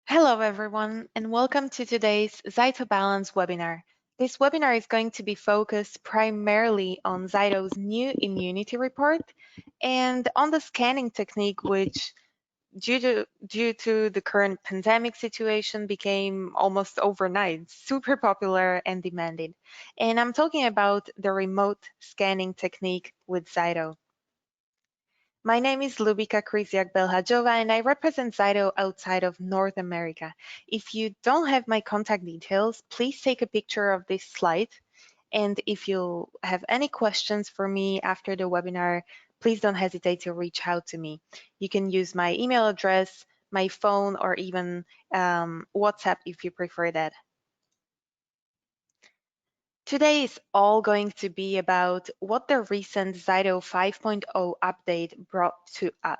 Hello, everyone, and welcome to today's ZYTO Balance webinar. This webinar is going to be focused primarily on ZYTO's new immunity report and on the scanning technique, which, due to the current pandemic situation, became almost overnight super popular and demanded. And I'm talking about the remote scanning technique with ZYTO. My name is Lubika Krysiak Belhajova, and I represent ZYTO outside of North America. If you don't have my contact details, please take a picture of this slide. And if you have any questions for me after the webinar, please don't hesitate to reach out to me. You can use my email address, my phone, or even WhatsApp if you prefer that. Today is all going to be about what the recent ZYTO 5.0 update brought to us.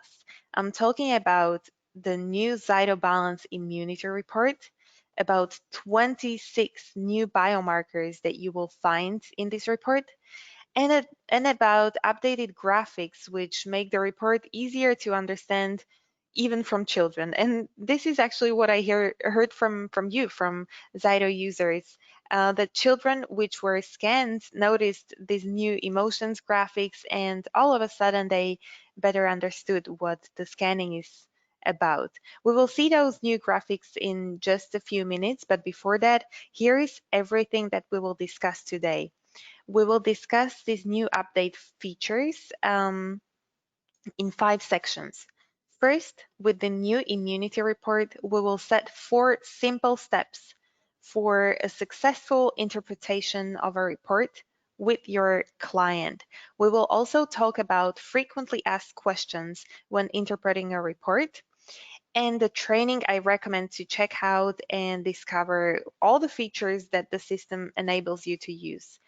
I'm talking about the new ZYTO Balance Immunity Report, about 26 new biomarkers that you will find in this report, and about updated graphics which make the report easier to understand even from children. And this is actually what I heard from you, from ZYTO users, that children which were scanned noticed these new emotions graphics, and all of a sudden they better understood what the scanning is about. We will see those new graphics in just a few minutes, but before that, here is everything that we will discuss today. We will discuss these new update features in 5 sections. First, with the new immunity report, we will set 4 simple steps for a successful interpretation of a report with your client. We will also talk about frequently asked questions when interpreting a report, and the training I recommend to check out and discover all the features that the system enables you to use.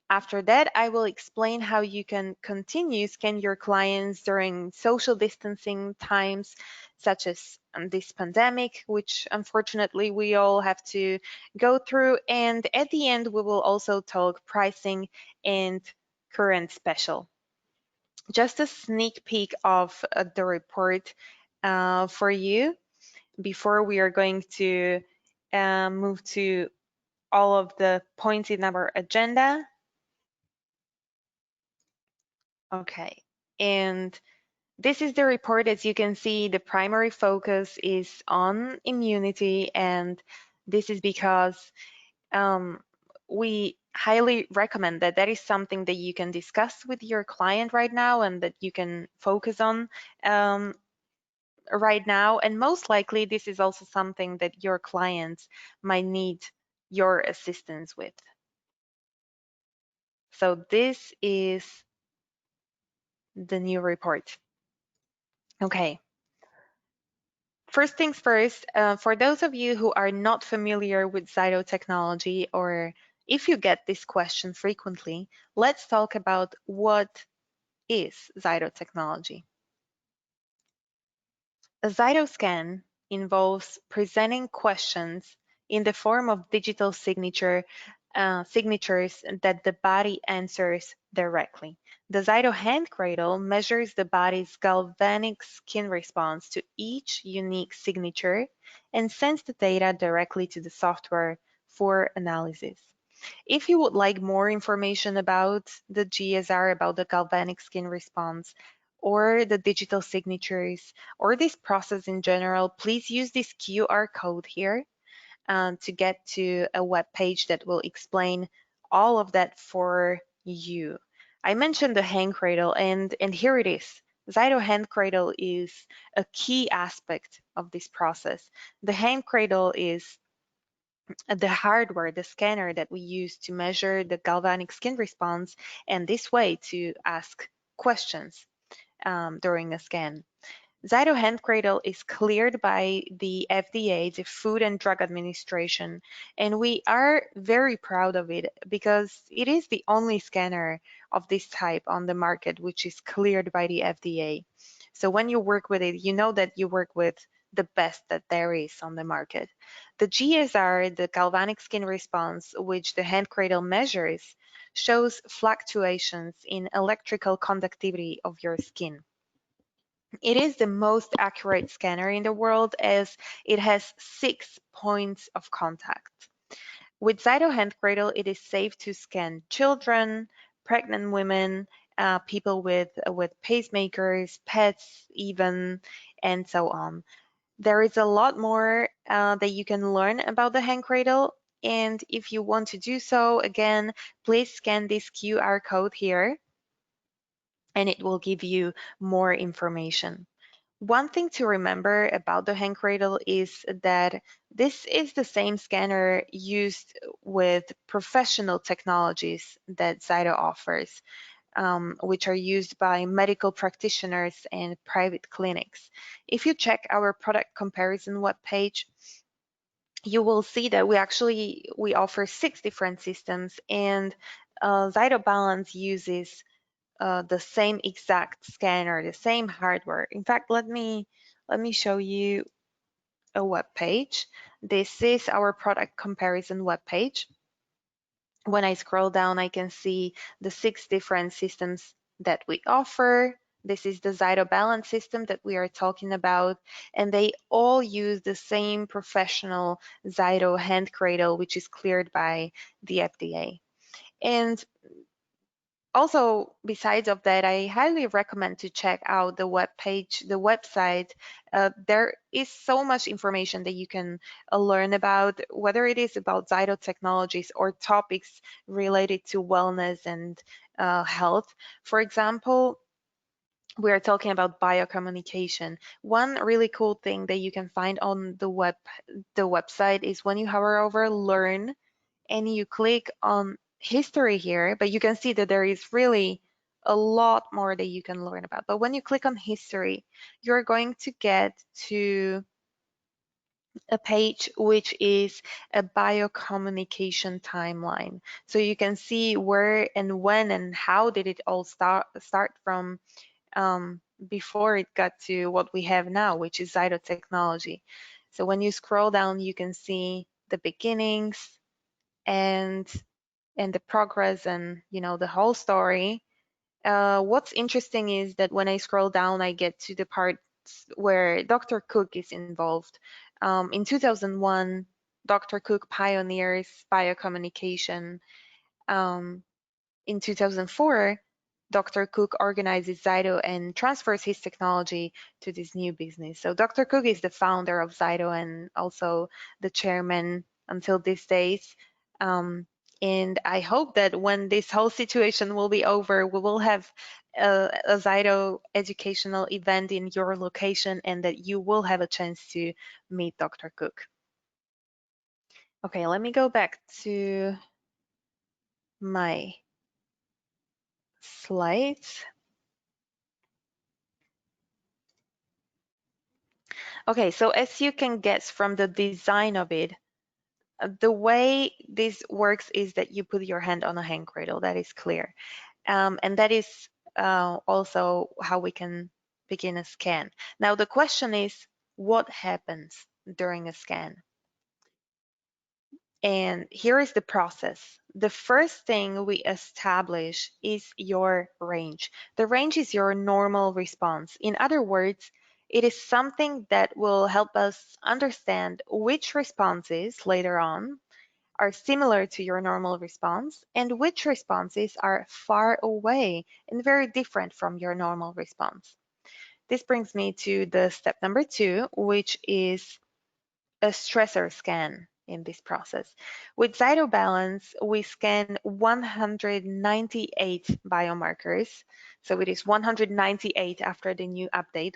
After that, I will explain how you can continue scan your clients during social distancing times, such as this pandemic, which unfortunately we all have to go through. And at the end, we will also talk pricing and current special. Just a sneak peek of the report for you before we are going to move to all of the points in our agenda. Okay, and this is the report. As you can see, the primary focus is on immunity, and this is because we highly recommend that that is something that you can discuss with your client right now and that you can focus on right now. And most likely, this is also something that your clients might need your assistance with. So this is the new report. Okay. First things first, for those of you who are not familiar with ZYTO technology, or if you get this question frequently, let's talk about what is ZYTO technology. A ZYTO scan involves presenting questions in the form of digital signatures that the body answers directly. The ZYTO hand cradle measures the body's galvanic skin response to each unique signature and sends the data directly to the software for analysis. If you would like more information about the GSR, about the galvanic skin response, or the digital signatures, or this process in general, please use this QR code here to get to a web page that will explain all of that for you. I mentioned the hand cradle, and here it is. ZYTO hand cradle is a key aspect of this process. The hand cradle is the hardware, the scanner that we use to measure the galvanic skin response, and this way to ask questions during a scan. ZYTO hand cradle is cleared by the FDA, the Food and Drug Administration, and we are very proud of it because it is the only scanner of this type on the market which is cleared by the FDA. So when you work with it, you know that you work with the best that there is on the market. The GSR, the galvanic skin response, which the hand cradle measures, shows fluctuations in electrical conductivity of your skin. It is the most accurate scanner in the world as it has 6 points of contact. With ZYTO Hand Cradle, it is safe to scan children, pregnant women, people with pacemakers, pets even, and so on. There is a lot more that you can learn about the hand cradle. And if you want to do so, again, please scan this QR code here and it will give you more information. One thing to remember about the hand cradle is that this is the same scanner used with professional technologies that ZYTO offers, which are used by medical practitioners and private clinics. If you check our product comparison webpage, you will see that we offer 6 different systems, and ZYTO Balance uses the same exact scanner, the same hardware. In fact, let me show you a web page. This is our product comparison web page. When I scroll down, I can see the 6 different systems that we offer. This is the ZYTO Balance system that we are talking about, and they all use the same professional ZYTO hand cradle, which is cleared by the FDA. And also, besides of that, I highly recommend to check out the web page, the website. There is so much information that you can learn about, whether it is about ZYTO technologies or topics related to wellness and health. For example, we are talking about biocommunication. One really cool thing that you can find on the website is when you hover over Learn and you click on history here, but you can see that there is really a lot more that you can learn about. But when you click on history, you're going to get to a page which is a biocommunication timeline. So you can see where and when and how did it all start from before it got to what we have now, which is ZYTO technology. So when you scroll down, you can see the beginnings and the progress and the whole story. What's interesting is that when I scroll down, I get to the parts where Dr. Cook is involved. In 2001, Dr. Cook pioneers biocommunication. Um, in 2004, Dr. Cook organizes ZYTO and transfers his technology to this new business. So Dr. Cook is the founder of ZYTO and also the chairman until these days. Um, and I hope that when this whole situation will be over, we will have a ZYTO educational event in your location and that you will have a chance to meet Dr. Cook. Okay, let me go back to my slides. Okay, so as you can guess from the design of it, the way this works is that you put your hand on a hand cradle, that is clear. And that is also how we can begin a scan. Now, the question is, what happens during a scan? And here is the process. The first thing we establish is your range. The range is your normal response. In other words, it is something that will help us understand which responses later on are similar to your normal response and which responses are far away and very different from your normal response. This brings me to the step number 2, which is a stressor scan in this process. With ZYTO Balance, we scan 198 biomarkers. So it is 198 after the new update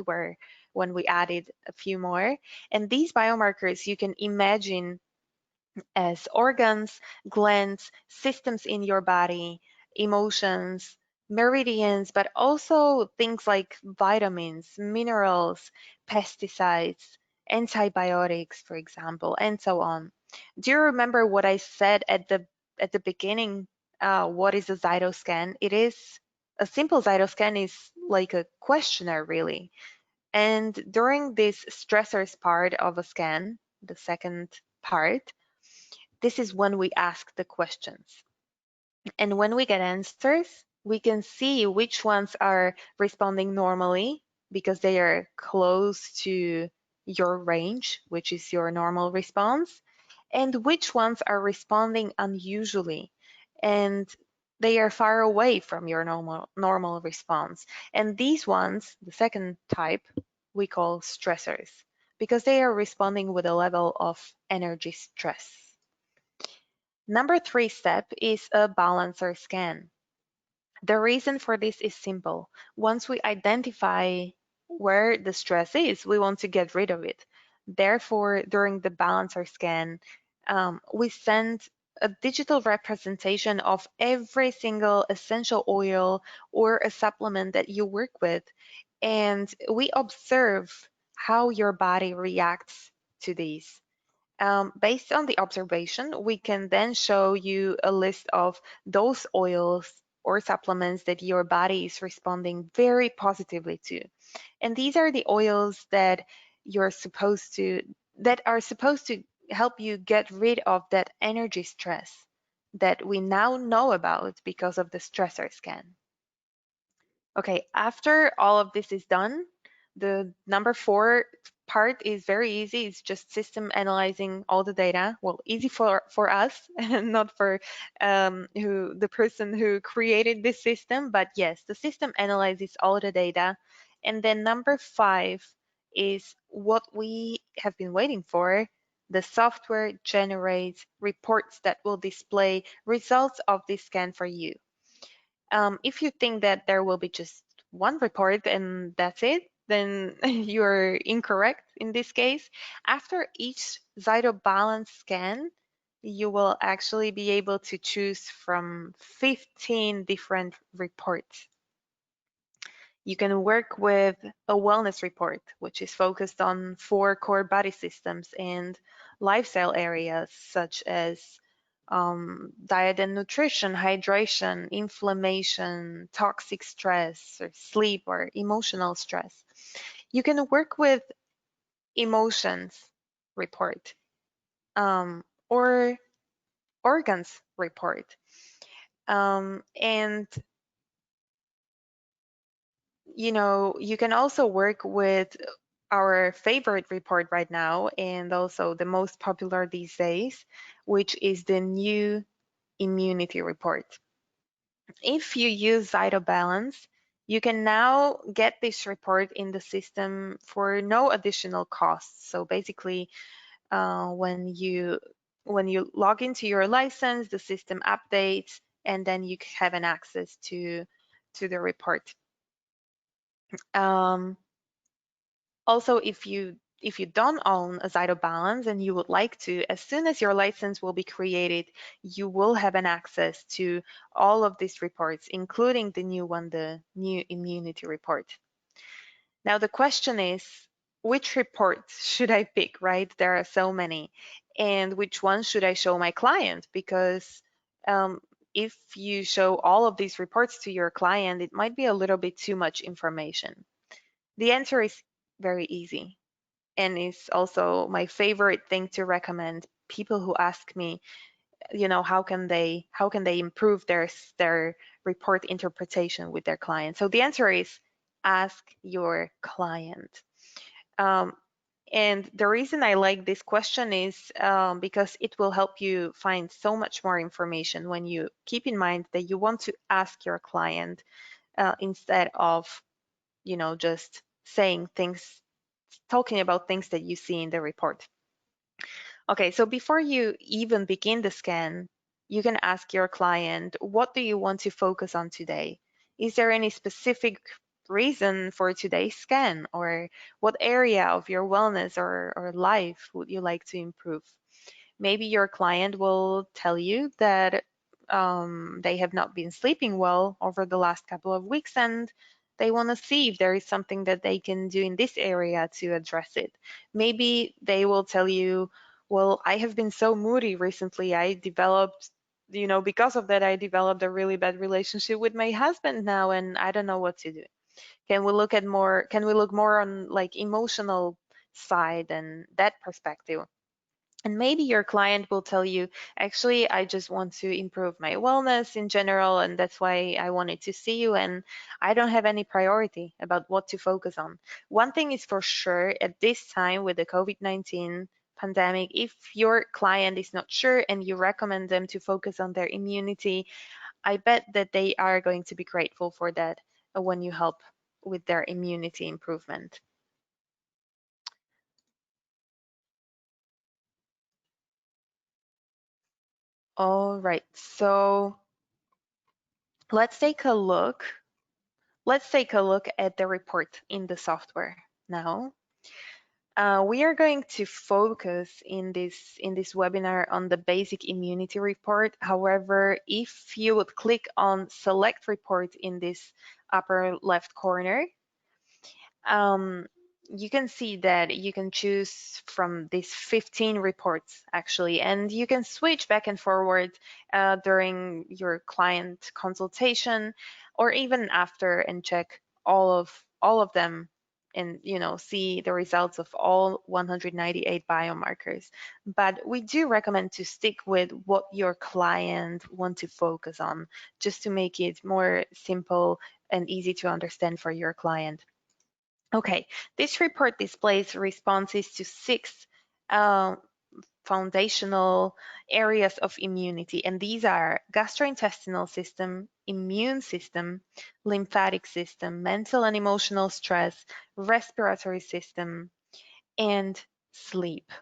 when we added a few more. And these biomarkers you can imagine as organs, glands, systems in your body, emotions, meridians, but also things like vitamins, minerals, pesticides, antibiotics, for example, and so on. Do you remember what I said at the beginning? What is a ZYTO scan? It is a simple ZYTO scan is like a questionnaire, really. And during this stressors part of a scan, the second part, this is when we ask the questions. And when we get answers, we can see which ones are responding normally because they are close to your range, which is your normal response, and which ones are responding unusually and they are far away from your normal response. And these ones, the second type, we call stressors because they are responding with a level of energy stress. Number 3 step is a balancer scan. The reason for this is simple. Once we identify where the stress is, we want to get rid of it. Therefore, during the balancer scan, we send a digital representation of every single essential oil or a supplement that you work with, and we observe how your body reacts to these. Based on the observation, we can then show you a list of those oils or supplements that your body is responding very positively to. And these are the oils that are supposed to help you get rid of that energy stress that we now know about because of the stressor scan. Okay, after all of this is done, the number 4 part is very easy. It's just system analyzing all the data. Well, easy for us and not for the person who created this system. But yes, the system analyzes all the data. And then number 5 is what we have been waiting for. The software generates reports that will display results of this scan for you. If you think that there will be just one report and that's it, then you're incorrect in this case. After each ZYTO balance scan, you will actually be able to choose from 15 different reports. You can work with a wellness report, which is focused on 4 core body systems and lifestyle areas such as diet and nutrition, hydration, inflammation, toxic stress, or sleep, or emotional stress. You can work with emotions report or organs report. And you can also work with our favorite report right now and also the most popular these days, which is the new immunity report. If you use ZYTO Balance, you can now get this report in the system for no additional cost. So basically, when you log into your license, the system updates, and then you have an access to the report. Also, if you don't own a ZYTO Balance and you would like to, as soon as your license will be created, you will have an access to all of these reports, including the new one, the new immunity report. Now the question is, which report should I pick, right? There are so many. And which one should I show my client? Because if you show all of these reports to your client, it might be a little bit too much information. The answer is very easy, and is also my favorite thing to recommend people who ask me, how can they improve their report interpretation with their client. So the answer is ask your client. Um, and the reason I like this question is because it will help you find so much more information when you keep in mind that you want to ask your client instead of just saying things, talking about things that you see in the report. Okay, so before you even begin the scan, you can ask your client, what do you want to focus on today? Is there any specific reason for today's scan? Or what area of your wellness or life would you like to improve? Maybe your client will tell you that they have not been sleeping well over the last couple of weeks and they want to see if there is something that they can do in this area to address it. Maybe they will tell you, well, I have been so moody recently. Because of that, I developed a really bad relationship with my husband now, and I don't know what to do. Can we look more on like emotional side and that perspective? And maybe your client will tell you, actually, I just want to improve my wellness in general, and that's why I wanted to see you, and I don't have any priority about what to focus on. One thing is for sure, at this time with the COVID-19 pandemic, if your client is not sure and you recommend them to focus on their immunity, I bet that they are going to be grateful for that when you help with their immunity improvement. All right, so let's take a look. Let's take a look at the report in the software now. We are going to focus in this webinar on the basic immunity report. However, if you would click on select report in this upper left corner, um, you can see that you can choose from these 15 reports actually, and you can switch back and forward during your client consultation or even after and check all of them and see the results of all 198 biomarkers. But we do recommend to stick with what your client want to focus on, just to make it more simple and easy to understand for your client. Okay, this report displays responses to 6 uh, foundational areas of immunity, and these are gastrointestinal system, immune system, lymphatic system, mental and emotional stress, respiratory system, and sleep.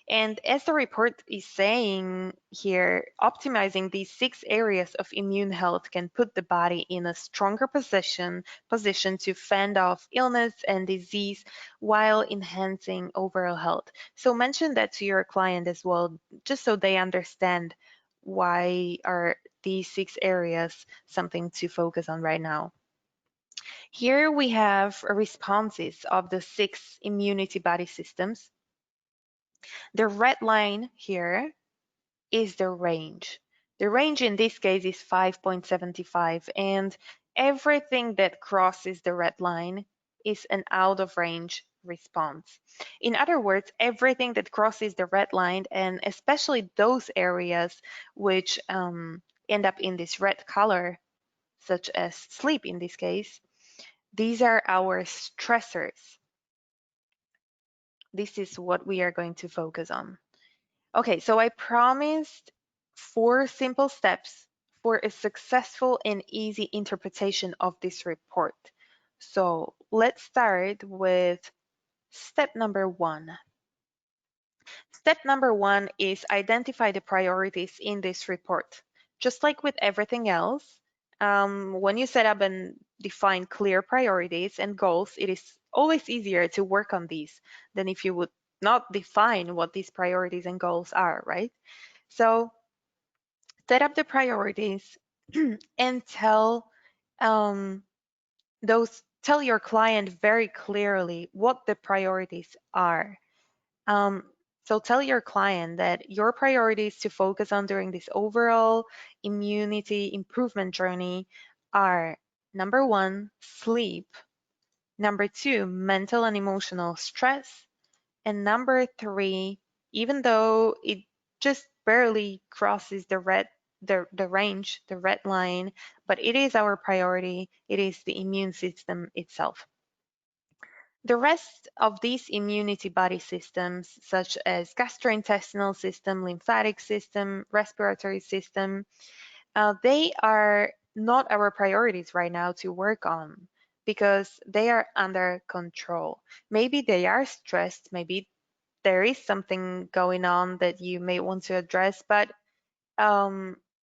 And as the report is saying here, optimizing these 6 areas of immune health can put the body in a stronger position to fend off illness and disease while enhancing overall health. So mention that to your client as well, just so they understand why are these 6 areas something to focus on right now. Here we have responses of the 6 immunity body systems. The red line here is the range. The range in this case is 5.75, and everything that crosses the red line is an out of range response. In other words, everything that crosses the red line, and especially those areas which end up in this red color, such as sleep in this case, these are our stressors. This is what we are going to focus on. Okay, so I promised 4 simple steps for a successful and easy interpretation of this report. So let's start with step number 1. Step number 1 is identify the priorities in this report. Just like with everything else, when you set up and define clear priorities and goals, it is always easier to work on these than if you would not define what these priorities and goals are, right? So set up the priorities and um, tell your client very clearly what the priorities are. Um, so tell your client that your priorities to focus on during this overall immunity improvement journey are: number 1, sleep; number 2, mental and emotional stress; and number 3, even though it just barely crosses the range, the red line, but it is our priority, it is the immune system itself. The rest of these immunity body systems, such as gastrointestinal system, lymphatic system, respiratory system, they are not our priorities right now to work on because they are under control. Maybe they are stressed, maybe there is something going on that you may want to address, but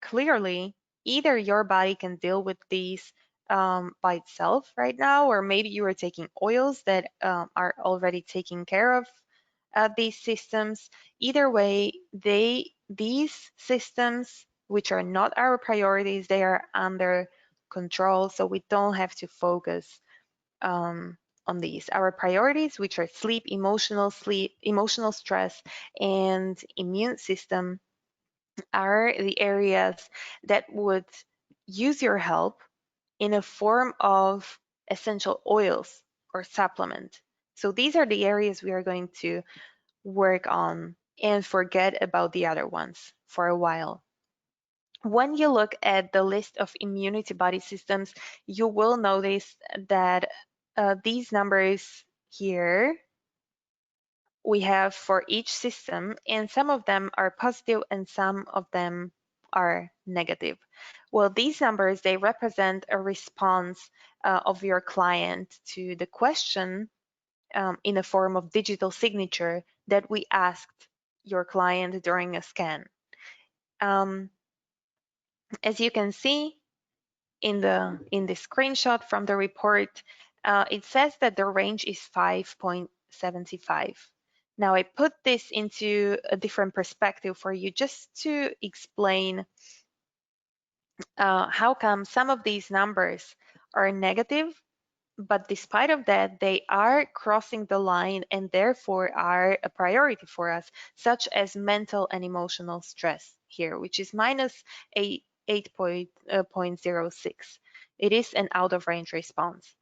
clearly either your body can deal with these by itself right now, or maybe you are taking oils that are already taking care of these systems. Either way, these systems, which are not our priorities, they are under control, so we don't have to focus on these. Our priorities, which are sleep, emotional stress, and immune system, are the areas that would use your help in a form of essential oils or supplement. So these are the areas we are going to work on and forget about the other ones for a while. When you look at the list of immunity body systems, you will notice that these numbers here we have for each system, and some of them are positive and some of them are negative. Well, these numbers, they represent a response of your client to the question in a form of digital signature that we asked your client during a scan. As you can see in the screenshot from the report, it says that the range is 5.75. Now I put this into a different perspective for you just to explain how come some of these numbers are negative, but despite of that, they are crossing the line and therefore are a priority for us, such as mental and emotional stress here, which is minus 8.06. It is an out of range response.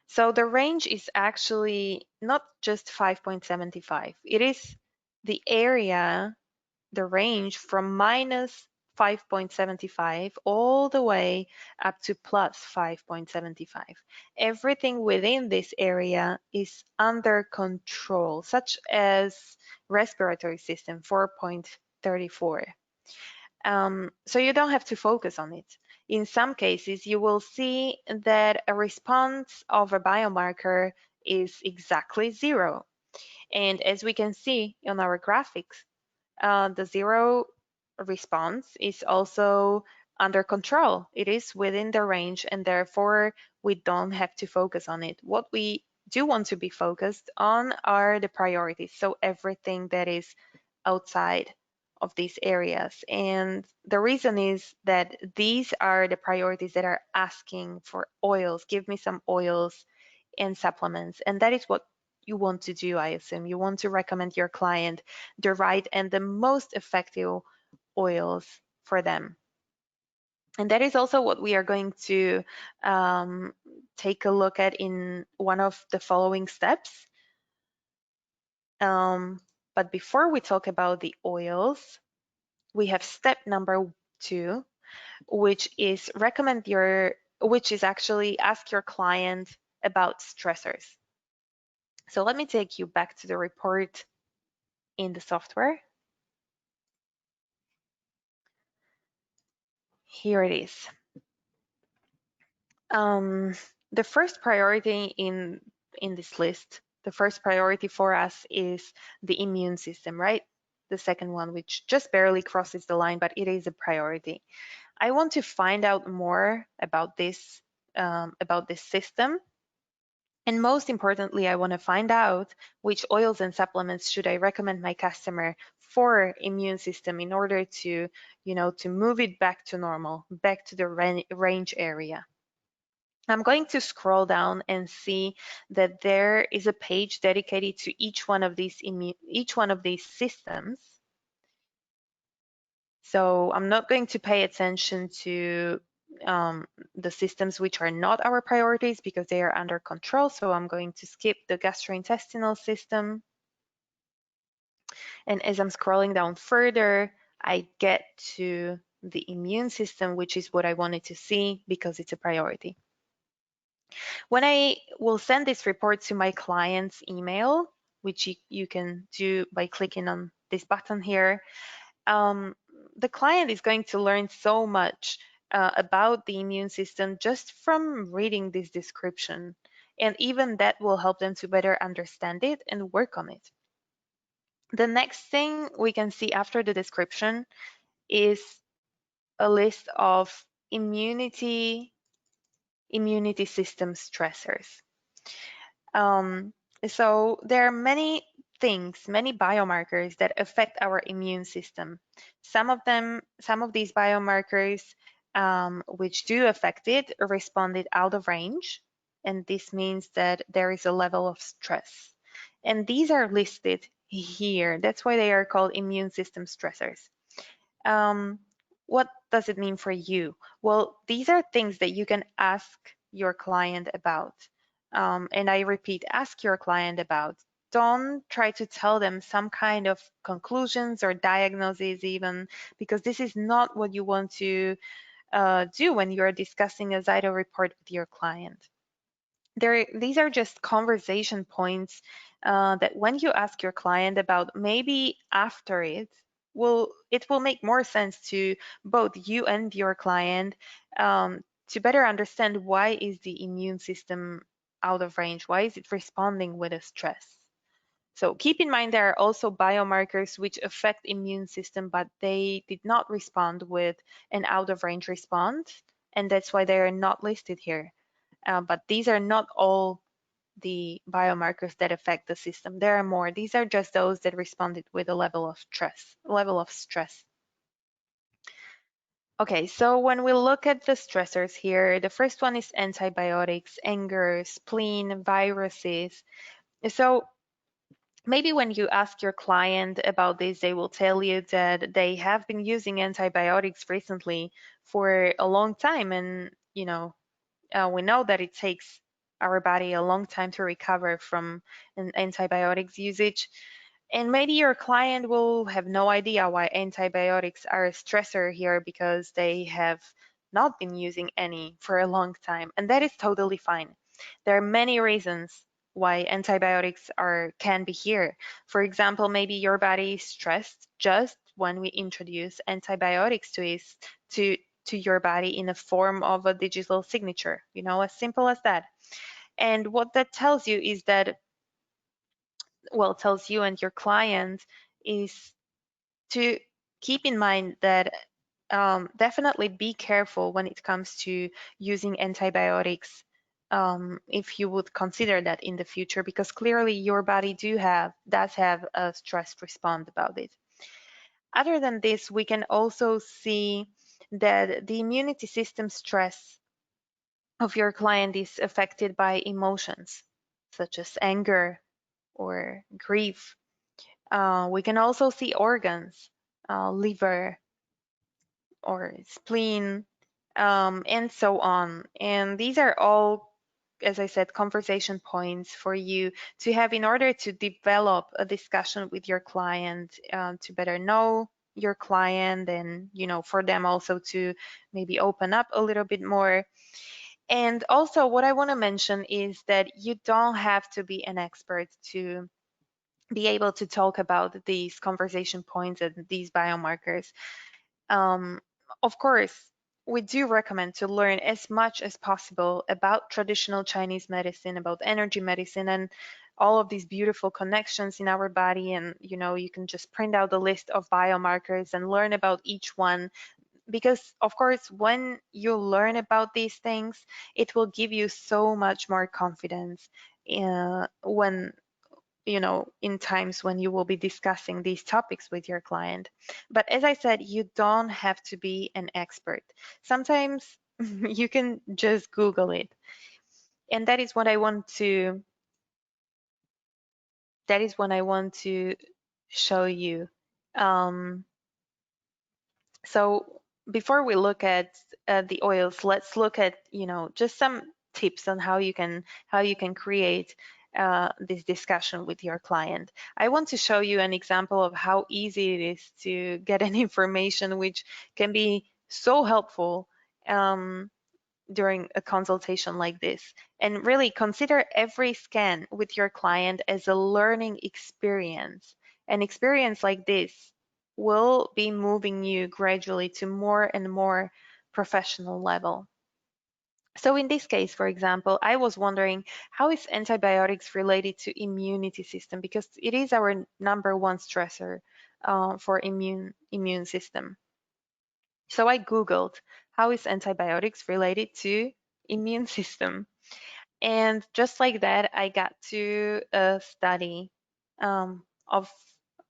So the range is actually not just 5.75. It is the area, the range from minus 5.75 all the way up to plus 5.75. Everything within this area is under control, such as respiratory system 4.34. So you don't have to focus on it. In some cases, you will see that a response of a biomarker is exactly 0. And as we can see on our graphics, the 0 response is also under control. It is within the range, and therefore we don't have to focus on it. What we do want to be focused on are the priorities, so everything that is outside of these areas. And the reason is that these are the priorities that are asking for oils. Give me some oils and supplements. And that is what you want to do, I assume. You want to recommend your client the right and the most effective oils for them. And that is also what we are going to take a look at in one of the following steps. But before we talk about the oils, we have step number 2, which is which is actually ask your client about stressors. So let me take you back to the report in the software. Here it is. The first priority in this list, the first priority for us is the immune system, right? The second one, which just barely crosses the line, but it is a priority. I want to find out more about this system. And most importantly, I want to find out which oils and supplements should I recommend my customer for immune system in order to, to move it back to normal, back to the range area. I'm going to scroll down and see that there is a page dedicated to each one of these systems. So I'm not going to pay attention to the systems which are not our priorities because they are under control. So I'm going to skip the gastrointestinal system. And as I'm scrolling down further, I get to the immune system, which is what I wanted to see because it's a priority. When I will send this report to my client's email, which you can do by clicking on this button here, the client is going to learn so much about the immune system just from reading this description. And even that will help them to better understand it and work on it. The next thing we can see after the description is a list of immunity system stressors. So there are many things, many biomarkers that affect our immune system. Some of these biomarkers which do affect it responded out of range, and this means that there is a level of stress. And these are listed here. That's why they are called immune system stressors. What does it mean for you? Well, these are things that you can ask your client about. And I repeat, ask your client about. don't try to tell them some kind of conclusions or diagnoses even, because this is not what you want to do when you're discussing a ZYTO report with your client. These are just conversation points that when you ask your client about, maybe after it will make more sense to both you and your client, to better understand why is the immune system out of range, why is it responding with a stress. So keep in mind there are also biomarkers which affect immune system, but they did not respond with an out of range response, and that's why they are not listed here. But these are not all the biomarkers that affect the system. There are more. These are just those that responded with a level of stress. Okay, so when we look at the stressors here, the first one is antibiotics, anger, spleen, viruses. So maybe when you ask your client about this, they will tell you that they have been using antibiotics recently for a long time, and we know that it takes our body a long time to recover from an antibiotics usage. And maybe your client will have no idea why antibiotics are a stressor here because they have not been using any for a long time. And that is totally fine. There are many reasons why antibiotics can be here. For example, maybe your body is stressed just when we introduce antibiotics to to your body in a form of a digital signature, as simple as that. And what that tells you is that, well, tells you and your client is to keep in mind that definitely be careful when it comes to using antibiotics, if you would consider that in the future, because clearly your body does have a stress response about it. Other than this, we can also see that the immunity system stress of your client is affected by emotions such as anger or grief. We can also see organs, liver or spleen, and so on. And these are all, as I said, conversation points for you to have in order to develop a discussion with your client, to better know your client, and for them also to maybe open up a little bit more. And also what I want to mention is that you don't have to be an expert to be able to talk about these conversation points and these biomarkers. Um, of course, we do recommend to learn as much as possible about traditional Chinese medicine, about energy medicine, and all of these beautiful connections in our body. And you can just print out the list of biomarkers and learn about each one, because of course when you learn about these things, it will give you so much more confidence when in times when you will be discussing these topics with your client. But as I said, you don't have to be an expert. Sometimes you can just Google it. And that is what I want to show you. um, So before we look at the oils, let's look at just some tips on how you can create this discussion with your client. I want to show you an example of how easy it is to get an information which can be so helpful during a consultation like this. And really consider every scan with your client as a learning experience. An experience like this will be moving you gradually to more and more professional level. So in this case, for example, I was wondering, how is antibiotics related to immunity system? Because it is our number one stressor for immune system. So I Googled, how is antibiotics related to immune system? And just like that, I got to a study of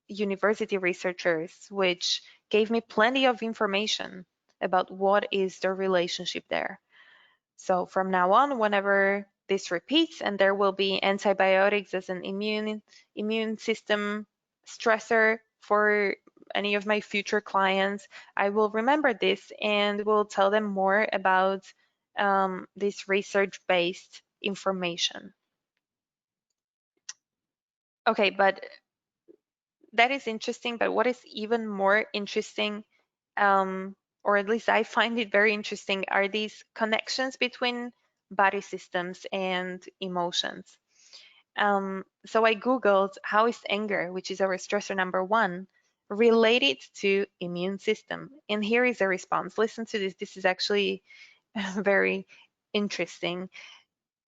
university researchers, which gave me plenty of information about what is the relationship there. So from now on, whenever this repeats and there will be antibiotics as an immune system stressor for any of my future clients, I will remember this and will tell them more about this research-based information. Okay, but that is interesting. But what is even more interesting, um, or at least I find it very interesting, are these connections between body systems and emotions. So I Googled how is anger, which is our stressor number one, related to immune system. And here is a response. Listen to this. This is actually very interesting.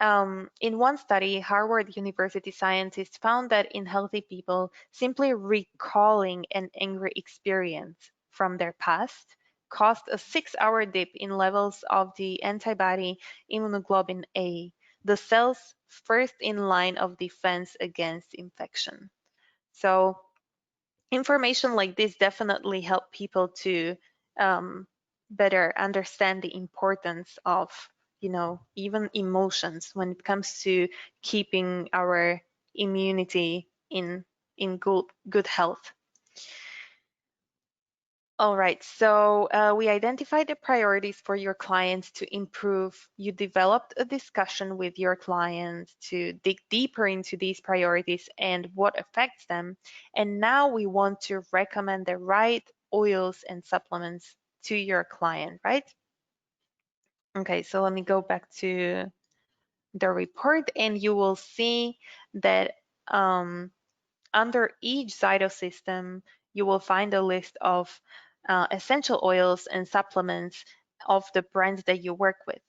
In one study, Harvard University scientists found that in healthy people, simply recalling an angry experience from their past caused a 6-hour dip in levels of the antibody immunoglobulin A, the cell's first in line of defense against infection. So information like this definitely help people to um, better understand the importance of, even emotions when it comes to keeping our immunity in good health. All right, so we identified the priorities for your clients to improve. You developed a discussion with your client to dig deeper into these priorities and what affects them. And now we want to recommend the right oils and supplements to your client, right? Okay, so let me go back to the report and you will see that under each ZYTO system, you will find a list of essential oils and supplements of the brands that you work with.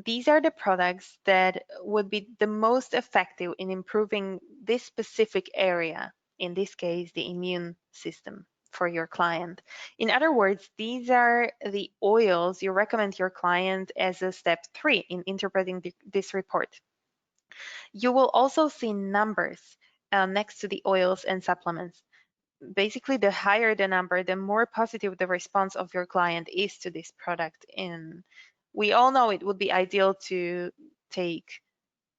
These are the products that would be the most effective in improving this specific area, in this case, the immune system for your client. In other words, these are the oils you recommend your client as a step 3 in interpreting this report. You will also see numbers next to the oils and supplements. Basically, the higher the number, the more positive the response of your client is to this product. And we all know it would be ideal to take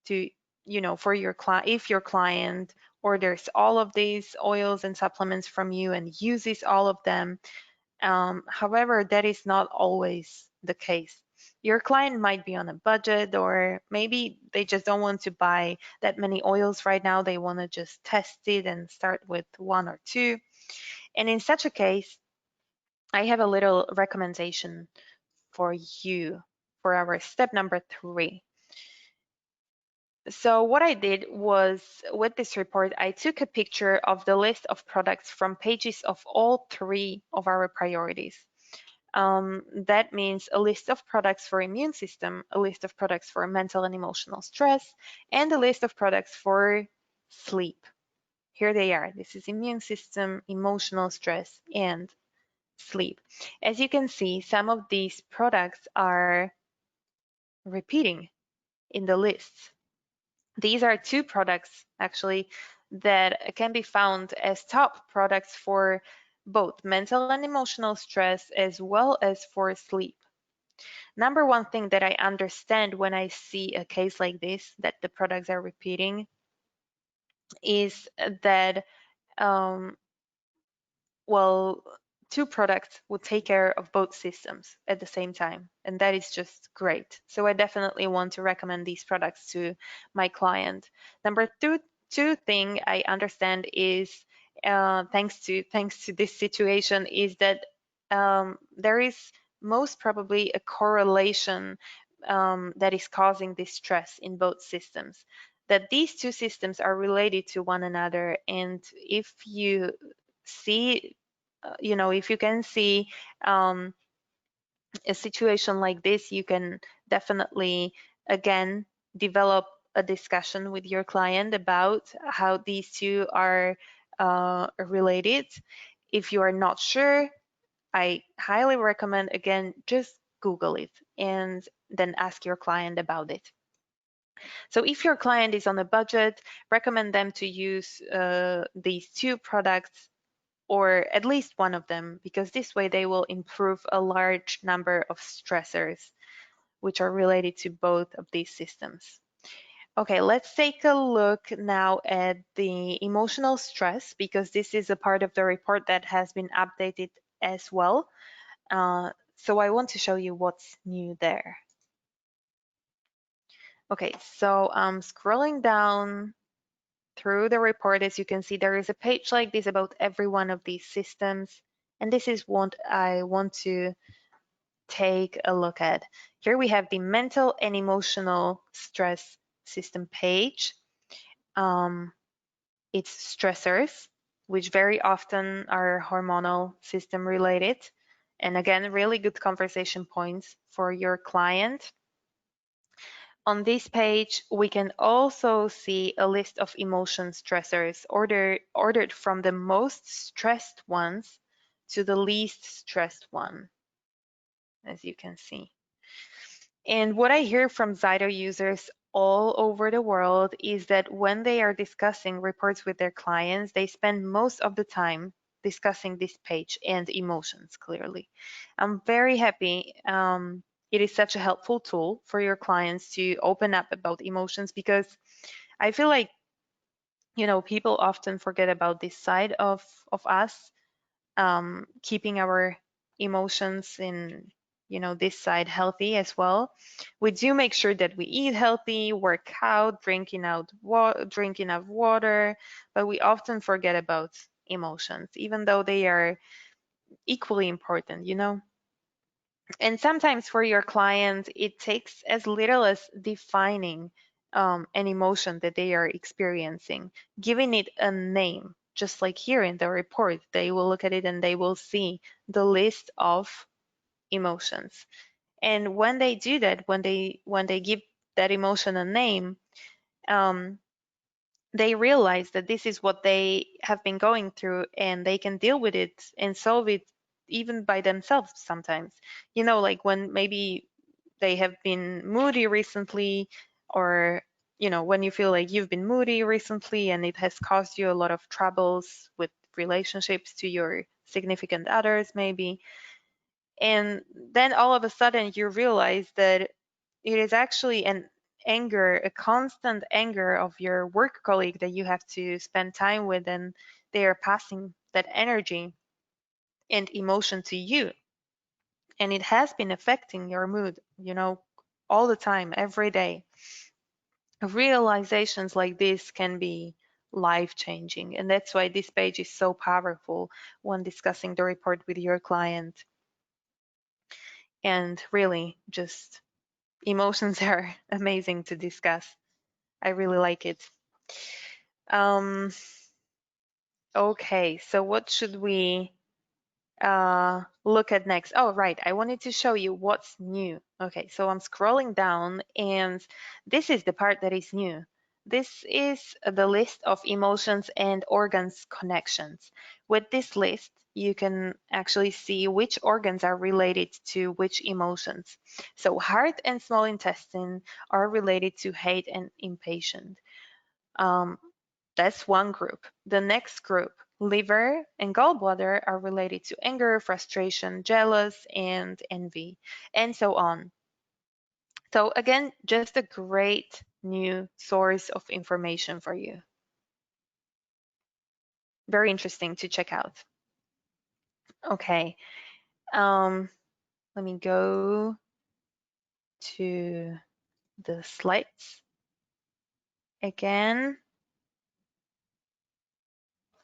to, for your client, if your client orders all of these oils and supplements from you and uses all of them. However, that is not always the case. Your client might be on a budget, or maybe they just don't want to buy that many oils right now. They want to just test it and start with one or two. And in such a case, I have a little recommendation for you for our step number 3. So what I did was, with this report, I took a picture of the list of products from pages of all 3 of our priorities. That means a list of products for immune system, a list of products for mental and emotional stress, and a list of products for sleep. Here they are. This is immune system, emotional stress, and sleep. As you can see, some of these products are repeating in the list. These are 2 products actually that can be found as top products for both mental and emotional stress as well as for sleep. Number one thing that I understand when I see a case like this, that the products are repeating, is that um, well, 2 products will take care of both systems at the same time, and that is just great. So I definitely want to recommend these products to my client. Number two thing I understand is thanks to this situation is that there is most probably a correlation that is causing this stress in both systems. That these 2 systems are related to one another, and if you see, if you can see um, a situation like this, you can definitely, again, develop a discussion with your client about how these 2 are related. If you are not sure, I highly recommend, again, just Google it and then ask your client about it. So if your client is on a budget, recommend them to use these 2 products, or at least one of them, because this way they will improve a large number of stressors which are related to both of these systems. Okay, let's take a look now at the emotional stress, because this is a part of the report that has been updated as well. So I want to show you what's new there. Okay, so I'm scrolling down through the report, as you can see, there is a page like this about every one of these systems. And this is what I want to take a look at. Here we have the mental and emotional stress system page. It's stressors, which very often are hormonal system related. And again, really good conversation points for your client. On this page, we can also see a list of emotion stressors ordered from the most stressed ones to the least stressed one, as you can see. And what I hear from ZYTO users all over the world is that when they are discussing reports with their clients, they spend most of the time discussing this page and emotions clearly. I'm very happy. It is such a helpful tool for your clients to open up about emotions, because I feel like, people often forget about this side of us, keeping our emotions in, this side healthy as well. We do make sure that we eat healthy, work out, drink enough water, but we often forget about emotions, even though they are equally important. And sometimes for your client, it takes as little as defining an emotion that they are experiencing, giving it a name. Just like here in the report, they will look at it and they will see the list of emotions. And when they do that, when they give that emotion a name, um, they realize that this is what they have been going through, and they can deal with it and solve it even by themselves sometimes. Like when maybe they have been moody recently, or when you feel like you've been moody recently and it has caused you a lot of troubles with relationships to your significant others maybe, and then all of a sudden you realize that it is actually a constant anger of your work colleague that you have to spend time with, and they are passing that energy and emotion to you. And it has been affecting your mood, all the time, every day. Realizations like this can be life changing. And that's why this page is so powerful when discussing the report with your client. And really, just emotions are amazing to discuss. I really like it. Um, okay, so what should we look at next? Oh, right, I wanted to show you what's new. Okay, so I'm scrolling down, and this is the part that is new. This is the list of emotions and organs connections. With this list, you can actually see which organs are related to which emotions. So heart and small intestine are related to hate and impatient. Um, that's one group. The next group, liver and gallbladder, are related to anger, frustration, jealous, and envy, and so on. So again, just a great new source of information for you. Very interesting to check out. Okay, let me go to the slides again.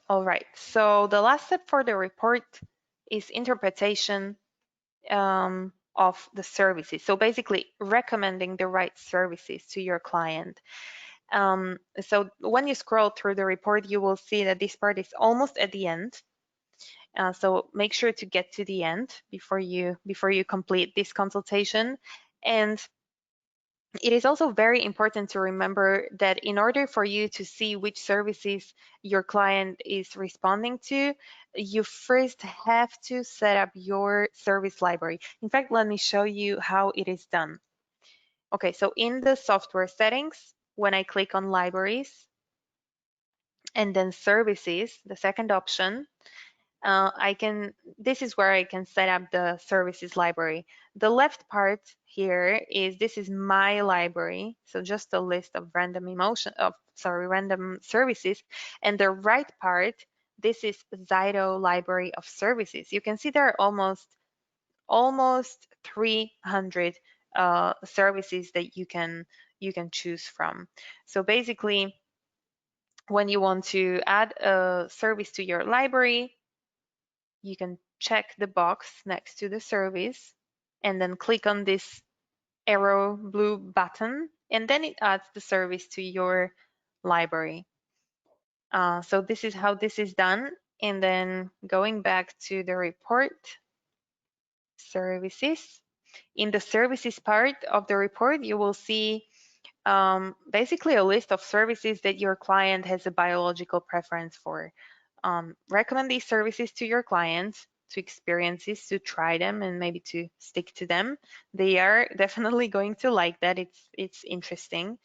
All right, so the last step for the report is interpretation of the services. So basically recommending the right services to your client. So when you scroll through the report, you will see that this part is almost at the end. So make sure to get to the end before you complete this consultation. And it is also very important to remember that in order for you to see which services your client is responding to, you first have to set up your service library. In fact, let me show you how it is done. Okay, so in the software settings, when I click on libraries and then services, the second option, this is where I can set up the services library. The left part here this is my library, so just a list of random services. And the right part, this is ZYTO library of services. You can see there are almost 300 services that you can choose from. So basically, When you want to add a service to your library, you can check the box next to the service and then click on this arrow blue button, and then it adds the service to your library. So this is how this is done. And then going back to the report, services. In the services part of the report, you will see basically a list of services that your client has a biological preference for. Recommend these services to your clients, to experiences, to try them and maybe to stick to them. They are definitely going to like that. It's interesting.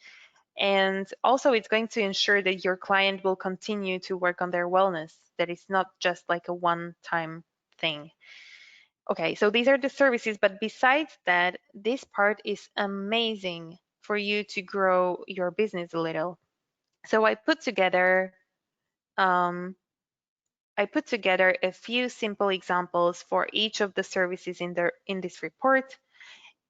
And also it's going to ensure that your client will continue to work on their wellness, that it's not just like a one-time thing. Okay, so these are the services, but besides that, this part is amazing for you to grow your business a little. So um, I put together a few simple examples for each of the services in this report.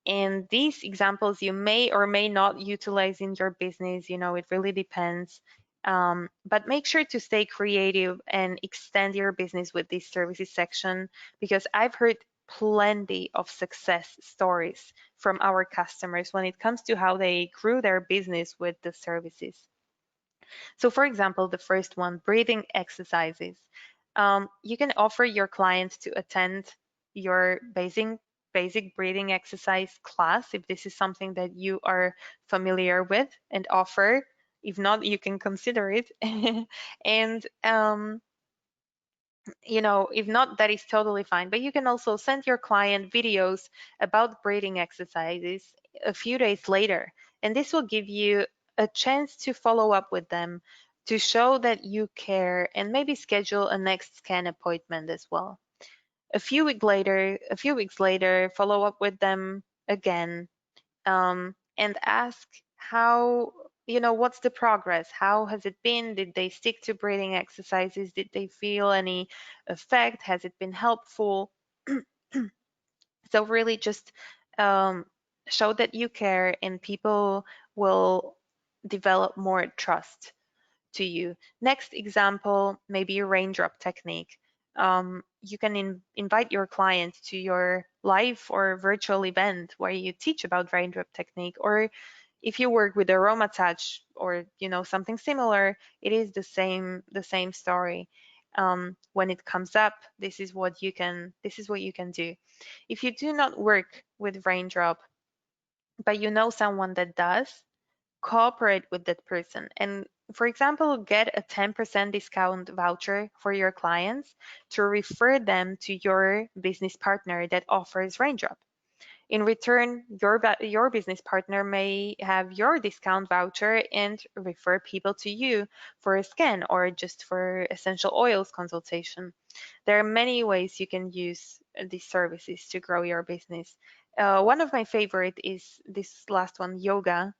And these examples you may or may not utilize in your business, it really depends. But make sure to stay creative and extend your business with this services section, because I've heard plenty of success stories from our customers when it comes to how they grew their business with the services. So for example, the first one, breathing exercises. You can offer your clients to attend your basic breathing exercise class if this is something that you are familiar with and offer. If not, you can consider it. And if not, that is totally fine. But you can also send your client videos about breathing exercises a few days later. And this will give you a chance to follow up with them, to show that you care, and maybe schedule a next scan appointment as well. A few weeks later, follow up with them again, and ask what's the progress? How has it been? Did they stick to breathing exercises? Did they feel any effect? Has it been helpful? So really just um, show that you care, and people will develop more trust to you. Next example, maybe a raindrop technique. You can invite your client to your live or virtual event where you teach about raindrop technique, or if you work with aroma touch or something similar, it is the same story. When it comes up, this is what you can do. If you do not work with raindrop, but you know someone that does, cooperate with that person, and for example, get a 10% discount voucher for your clients to refer them to your business partner that offers raindrop. In return, your business partner may have your discount voucher and refer people to you for a scan or just for essential oils consultation. There are many ways you can use these services to grow your business. One of my favorite is this last one, yoga.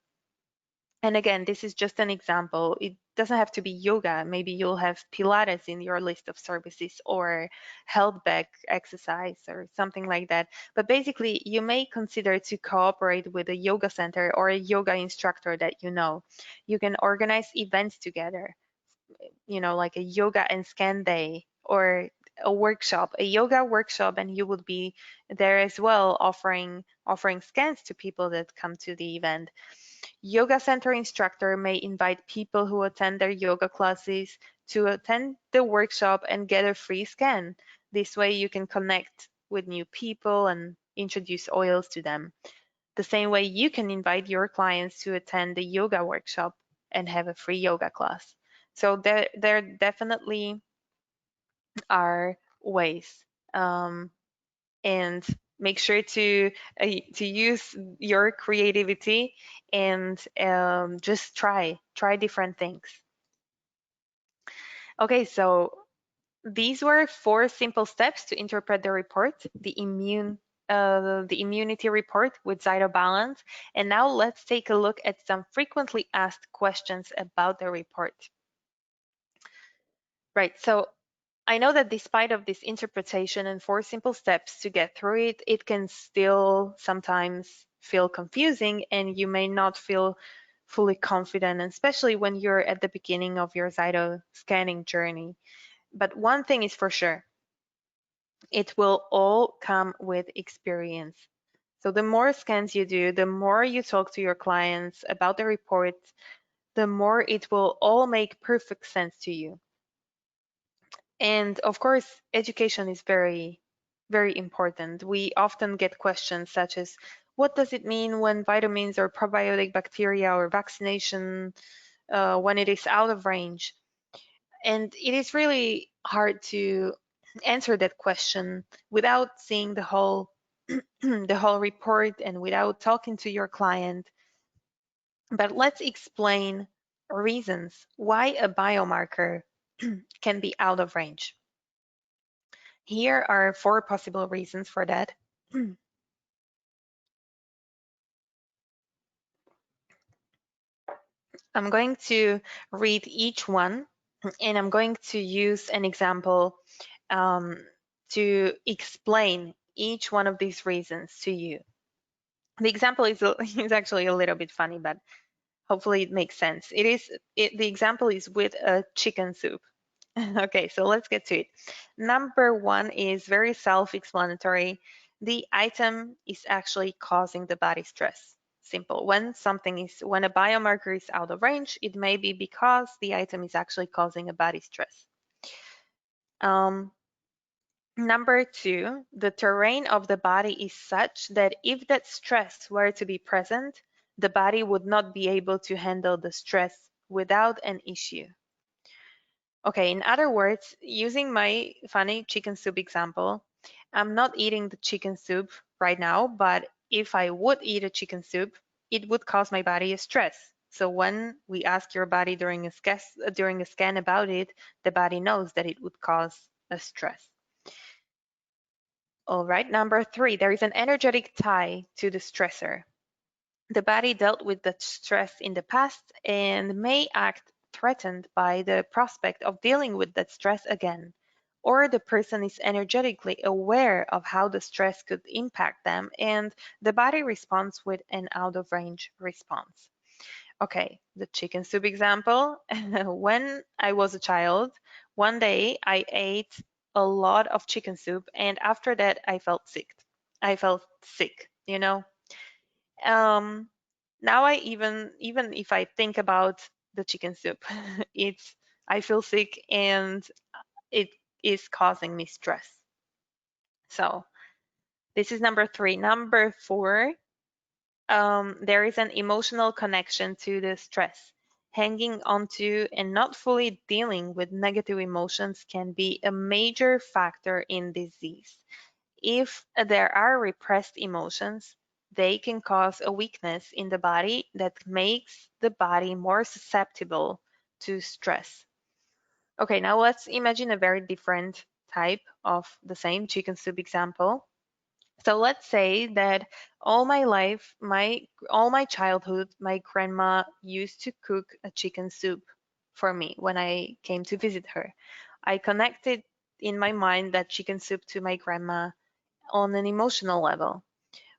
And again, this is just an example. It doesn't have to be yoga. Maybe you'll have Pilates in your list of services, or held back exercise or something like that. But basically, you may consider to cooperate with a yoga center or a yoga instructor that you know. You can organize events together, like a yoga and scan day, or a yoga workshop, and you would be there as well, offering scans to people that come to the event. Yoga center instructor may invite people who attend their yoga classes to attend the workshop and get a free scan. This way you can connect with new people and introduce oils to them. The same way you can invite your clients to attend the yoga workshop and have a free yoga class. So there definitely are ways. And make sure to use your creativity, and just try different things. Okay, so these were 4 simple steps to interpret the report, the immunity report with ZYTO Balance. And now let's take a look at some frequently asked questions about the report. Right, so I know that despite of this interpretation and 4 simple steps to get through it, it can still sometimes feel confusing, and you may not feel fully confident, especially when you're at the beginning of your ZYTO scanning journey. But one thing is for sure, it will all come with experience. So the more scans you do, the more you talk to your clients about the report, the more it will all make perfect sense to you. And of course, education is very, very important. We often get questions such as, what does it mean when vitamins or probiotic bacteria or vaccination when it is out of range? And it is really hard to answer that question without seeing the whole the whole report and without talking to your client. But let's explain reasons why a biomarker can be out of range. Here are 4 possible reasons for that. I'm going to read each one and I'm going to use an example um, to explain each one of these reasons to you. The example is actually a little bit funny, but hopefully it makes sense. The example is with a chicken soup. Okay, so let's get to it. Number 1 is very self-explanatory. The item is actually causing the body stress. Simple. When a biomarker is out of range, it may be because the item is actually causing a body stress. Number 2, the terrain of the body is such that if that stress were to be present, the body would not be able to handle the stress without an issue. Okay, in other words, using my funny chicken soup example, I'm not eating the chicken soup right now, but if I would eat a chicken soup, it would cause my body a stress. So when we ask your body during a scan about it, the body knows that it would cause a stress. All right, number 3, there is an energetic tie to the stressor. The body dealt with that stress in the past and may act threatened by the prospect of dealing with that stress again, or the person is energetically aware of how the stress could impact them and the body responds with an out of range response. Okay, the chicken soup example. When I was a child, one day I ate a lot of chicken soup and after that I felt sick. Um, Now even if I think about the chicken soup, it's I feel sick and it is causing me stress. So this is number 3. Number 4, there is an emotional connection to the stress. Hanging onto and not fully dealing with negative emotions can be a major factor in disease. If there are repressed emotions, they can cause a weakness in the body that makes the body more susceptible to stress. Okay, now let's imagine a very different type of the same chicken soup example. So let's say that all my life, all my childhood, my grandma used to cook a chicken soup for me when I came to visit her. I connected in my mind that chicken soup to my grandma on an emotional level.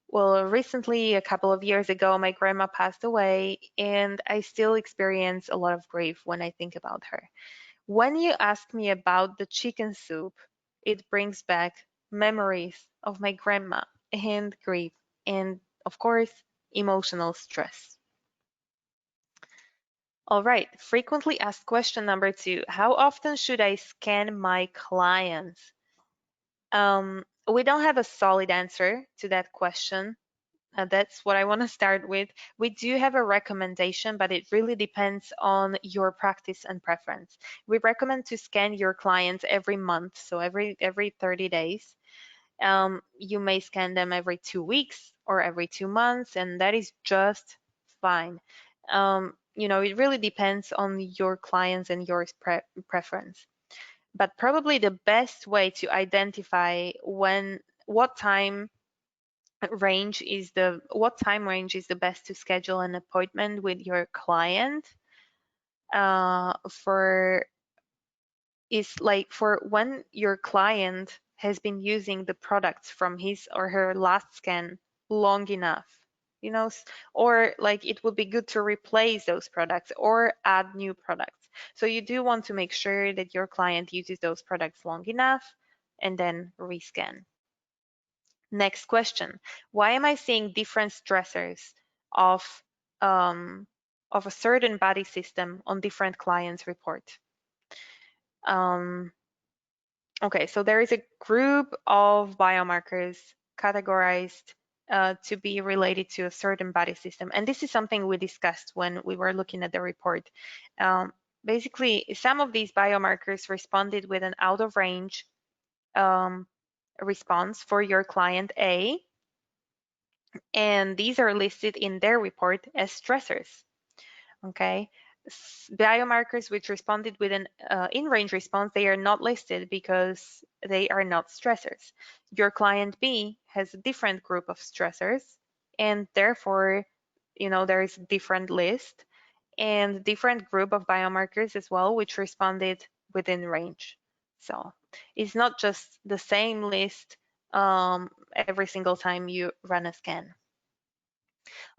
Well, recently, a couple of years ago, my grandma passed away, and I still experience a lot of grief when I think about her. When you ask me about the chicken soup, it brings back memories of my grandma and grief, and of course, emotional stress. All right, frequently asked question number 2. How often should I scan my clients? We don't have a solid answer to that question. That's what I want to start with. We do have a recommendation, but it really depends on your practice and preference. We recommend to scan your clients every month, so every 30 days. You may scan them every 2 weeks or every 2 months, and that is just fine. It really depends on your clients and your preference. But probably the best way to identify what time what time range is the best to schedule an appointment with your client for is like for when your client has been using the products from his or her last scan long enough. or like it would be good to replace those products or add new products. So you do want to make sure that your client uses those products long enough and then rescan. Next question. Why am I seeing different stressors of um, of a certain body system on different clients' report? Um, okay, so there is a group of biomarkers categorized to be related to a certain body system, and this is something we discussed when we were looking at the report. Um, Basically, some of these biomarkers responded with an out of range um, response for your client A, and these are listed in their report as stressors. Okay, biomarkers which responded with an in-range response, they are not listed because they are not stressors. Your client B has a different group of stressors, and therefore, there is a different list and different group of biomarkers as well, which responded within range. So it's not just the same list every single time you run a scan.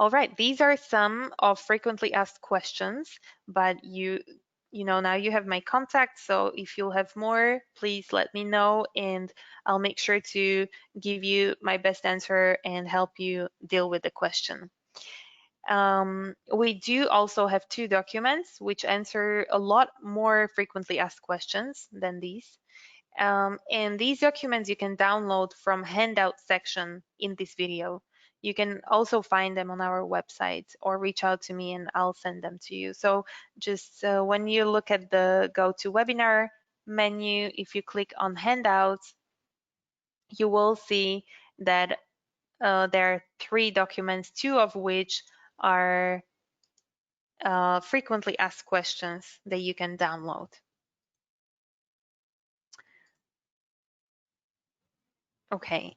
All right, these are some of frequently asked questions, but now you have my contact, so if you'll have more, please let me know and I'll make sure to give you my best answer and help you deal with the question. We do also have 2 documents which answer a lot more frequently asked questions than these. And these documents you can download from handout section in this video. You can also find them on our website or reach out to me and I'll send them to you. So just when you look at the go to webinar menu, if you click on handouts, you will see that there are 3 documents, 2 of which are frequently asked questions that you can download. Okay,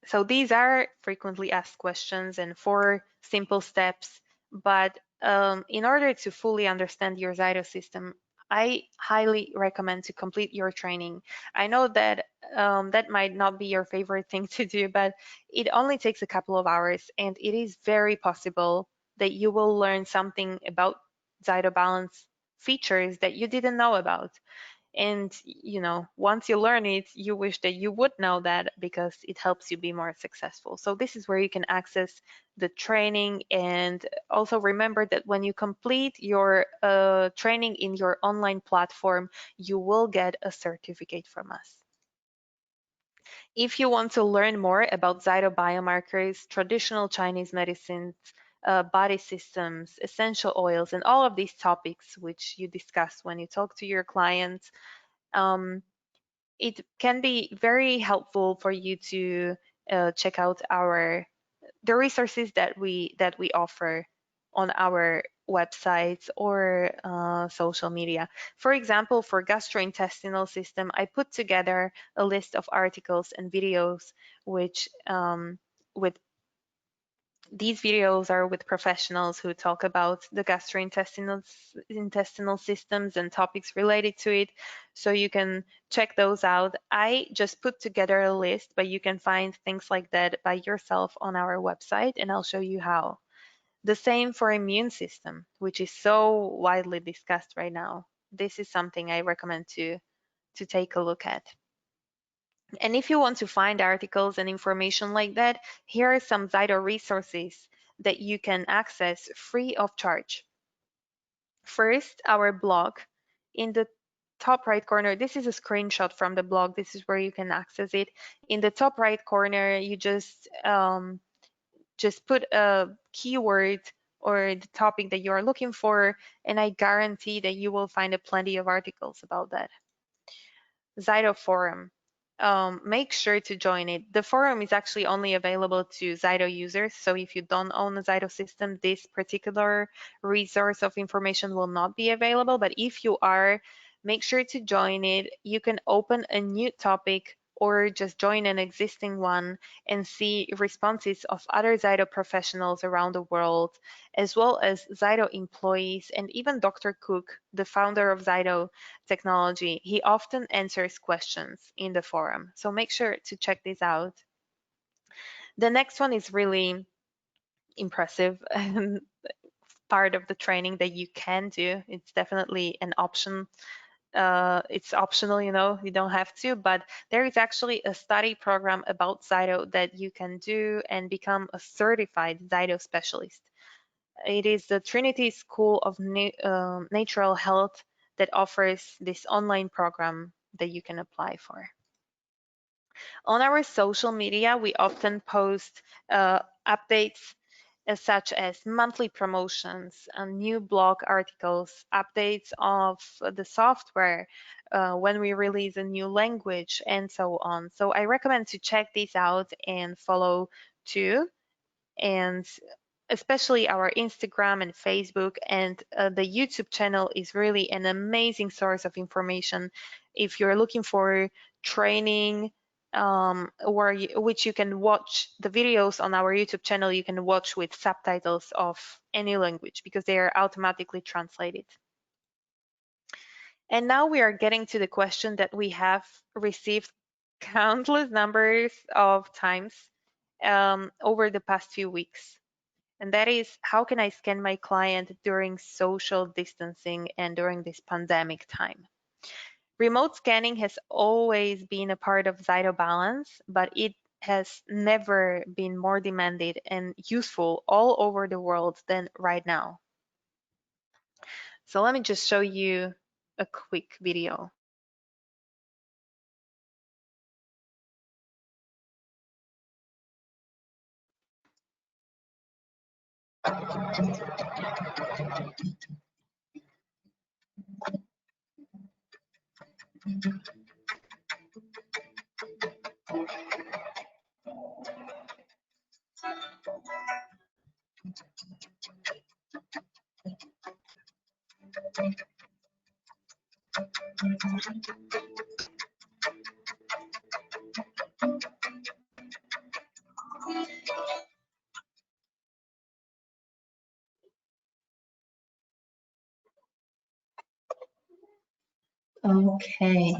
so these are frequently asked questions and 4 simple steps, but in order to fully understand your ZYTO system, I highly recommend to complete your training. I know that that might not be your favorite thing to do, but it only takes a couple of hours, and it is very possible that you will learn something about ZYTO balance features that you didn't know about. And once you learn it, you wish that you would know that because it helps you be more successful. So this is where you can access the training, and also remember that when you complete your training in your online platform, you will get a certificate from us. If you want to learn more about ZYTO biomarkers, traditional Chinese medicines, body systems, essential oils, and all of these topics which you discuss when you talk to your clients, um, it can be very helpful for you to check out the resources that we offer on our websites or social media. For example, for gastrointestinal system, I put together a list of articles and videos which with these videos are with professionals who talk about the gastrointestinal systems and topics related to it. So you can check those out. I just put together a list, but you can find things like that by yourself on our website, and I'll show you how. The same for immune system, which is so widely discussed right now. This is something I recommend to take a look at. And if you want to find articles and information like that, here are some ZYTO resources that you can access free of charge. First, our blog. In the top right corner, this is a screenshot from the blog. This is where you can access it. In the top right corner, you just put a keyword or the topic that you are looking for, and I guarantee that you will find plenty of articles about that. ZYTO forum. Make sure to join it. The forum is actually only available to ZYTO users, so if you don't own a ZYTO system, this particular resource of information will not be available. But if you are, make sure to join it. You can open a new topic or just join an existing one and see responses of other ZYTO professionals around the world, as well as ZYTO employees and even Dr. Cook, the founder of ZYTO Technology. He often answers questions in the forum, so make sure to check this out. The next one is really impressive part of the training that you can do. It's definitely an option. It's optional, you don't have to, but there is actually a study program about ZYTO that you can do and become a certified ZYTO specialist. It is the Trinity School of Natural Health that offers this online program that you can apply for. On our social media, we often post updates such as monthly promotions, new blog articles, updates of the software, when we release a new language, and so on. So I recommend to check these out and follow too. And especially our Instagram and Facebook, and the YouTube channel is really an amazing source of information if you're looking for training, which you can watch the videos on our YouTube channel. You can watch with subtitles of any language because they are automatically translated. And now we are getting to the question that we have received countless numbers of times over the past few weeks. And that is, how can I scan my client during social distancing and during this pandemic time? Remote scanning has always been a part of ZYTO Balance, but it has never been more demanded and useful all over the world than right now. So let me just show you a quick video. Okay.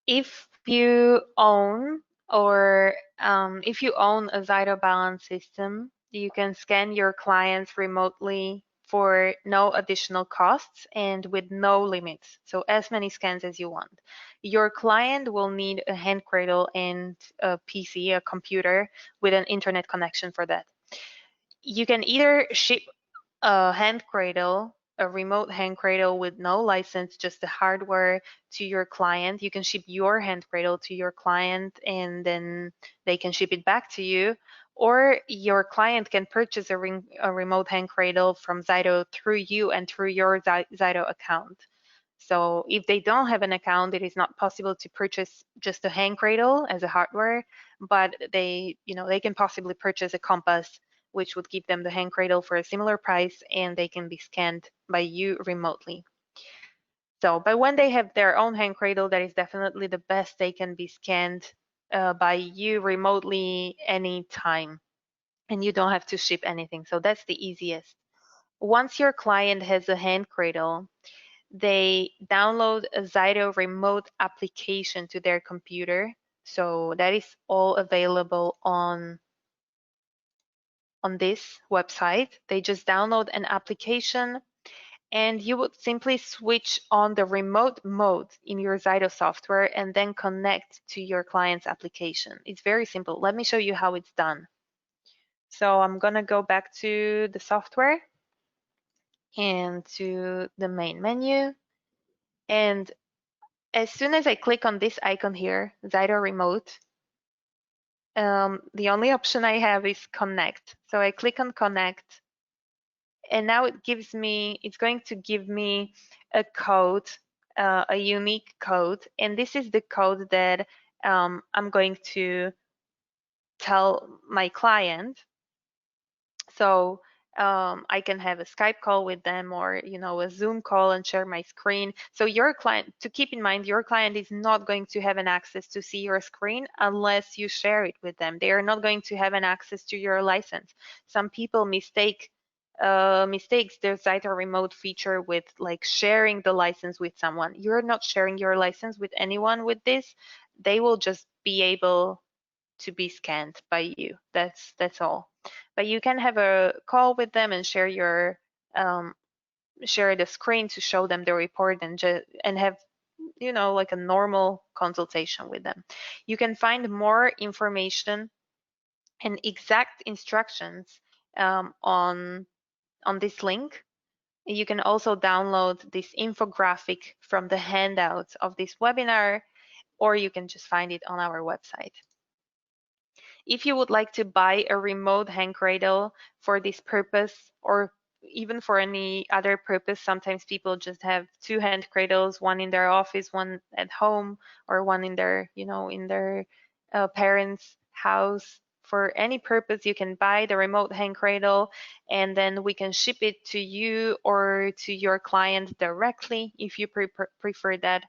If you own if you own a ZYTO Balance system, you can scan your clients remotely for no additional costs and with no limits. So as many scans as you want. Your client will need a hand cradle and a PC, a computer with an internet connection for that. You can either ship a hand cradle, a remote hand cradle with no license, just the hardware to your client. You can ship your hand cradle to your client and then they can ship it back to you. Or your client can purchase a remote hand cradle from ZYTO through you and through your ZYTO account. So if they don't have an account, it is not possible to purchase just a hand cradle as a hardware, but they can possibly purchase a compass, which would give them the hand cradle for a similar price, and they can be scanned by you remotely. So, but when they have their own hand cradle, that is definitely the best. They can be scanned by you remotely anytime, and you don't have to ship anything. So that's the easiest. Once your client has a hand cradle, they download a ZYTO remote application to their computer. So that is all available on this website. They just download an application and you would simply switch on the remote mode in your ZYTO software and then connect to your client's application. It's very simple. Let me show you how it's done. So I'm gonna go back to the software and to the main menu. And as soon as I click on this icon here, ZYTO Remote, the only option I have is Connect. So I click on Connect, and now it's going to give me a code, a unique code, and this is the code that I'm going to tell my client. So I can have a Skype call with them, or a Zoom call and share my screen. So your client, to keep in mind, your client is not going to have an access to see your screen unless you share it with them. They are not going to have an access to your license. Some people mistake mistakes, there's ZYTO remote feature with like sharing the license with someone. You're not sharing your license with anyone with this. They will just be able to be scanned by you. That's all. But you can have a call with them and share your share the screen to show them the report and have like a normal consultation with them. You can find more information and exact instructions on this link. You can also download this infographic from the handouts of this webinar, or you can just find it on our website. If you would like to buy a remote hand cradle for this purpose, or even for any other purpose, sometimes people just have two hand cradles, one in their office, one at home, or one in their, in their parents' house. For any purpose, you can buy the remote hand cradle, and then we can ship it to you or to your client directly if you prefer that.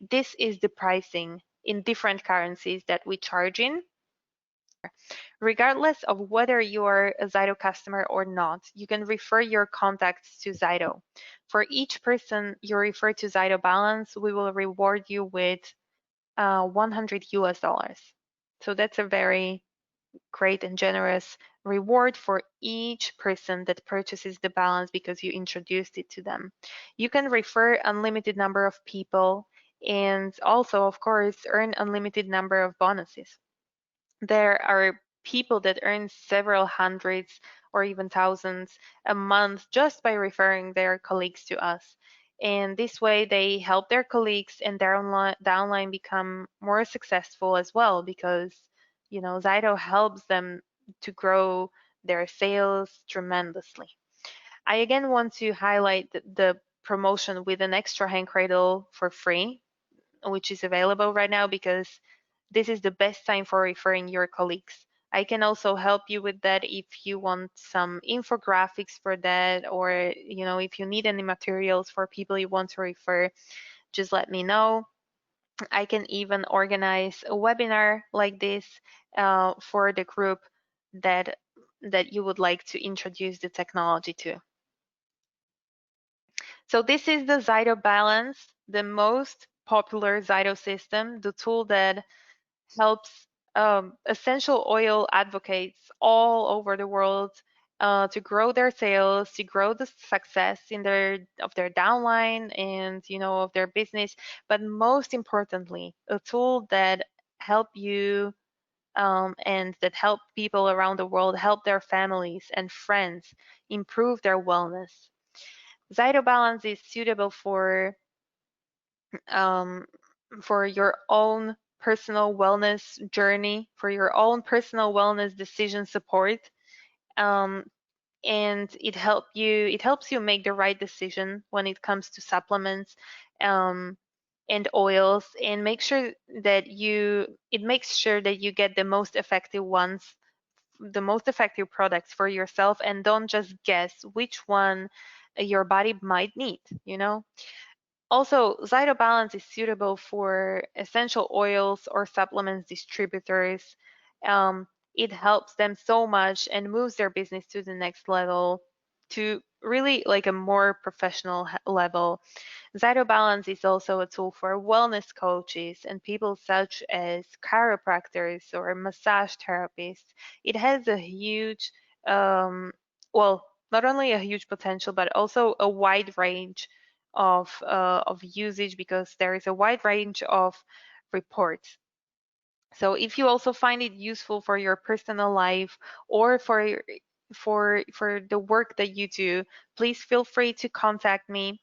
This is the pricing in different currencies that we charge in. Regardless of whether you're a ZYTO customer or not, you can refer your contacts to ZYTO. For each person you refer to ZYTO Balance, we will reward you with 100 US dollars. So that's a very great and generous reward for each person that purchases the balance because you introduced it to them. You can refer unlimited number of people and also, of course, earn unlimited number of bonuses. There are people that earn several hundreds or even thousands a month just by referring their colleagues to us. And this way they help their colleagues and their downline become more successful as well because, ZYTO helps them to grow their sales tremendously. I again want to highlight the promotion with an extra hand cradle for free, which is available right now because this is the best time for referring your colleagues. I can also help you with that if you want some infographics for that, or if you need any materials for people you want to refer, just let me know. I can even organize a webinar like this for the group that you would like to introduce the technology to. So this is the ZYTO Balance, the most popular ZYTO system, the tool that helps essential oil advocates all over the world to grow their sales, to grow the success in their downline and of their business. But most importantly, a tool that help you and that help people around the world help their families and friends improve their wellness. ZYTO Balance is suitable um, for your own personal wellness journey, for your own personal wellness decision support. Um, and it helps you make the right decision when it comes to supplements um, and oils, and make sure that it makes sure that you get the most effective ones, the most effective products for yourself, and don't just guess which one your body might need. Also, ZYTO Balance is suitable for essential oils or supplements distributors. Um, it helps them so much and moves their business to the next level, to really like a more professional level. ZYTO Balance is also a tool for wellness coaches and people such as chiropractors or massage therapists. It has a huge, well, not only a huge potential, but also a wide range of usage because there is a wide range of reports. So if you also find it useful for your personal life or for the work that you do, please feel free to contact me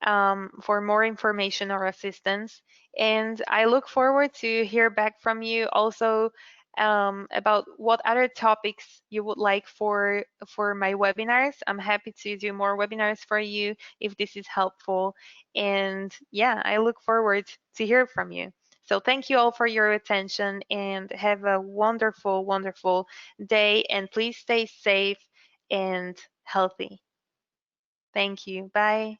for more information or assistance. And I look forward to hear back from you also about what other topics you would like for my webinars. I'm happy to do more webinars for you if this is helpful. And yeah, I look forward to hear from you. So thank you all for your attention and have a wonderful, wonderful day. And please stay safe and healthy. Thank you. Bye.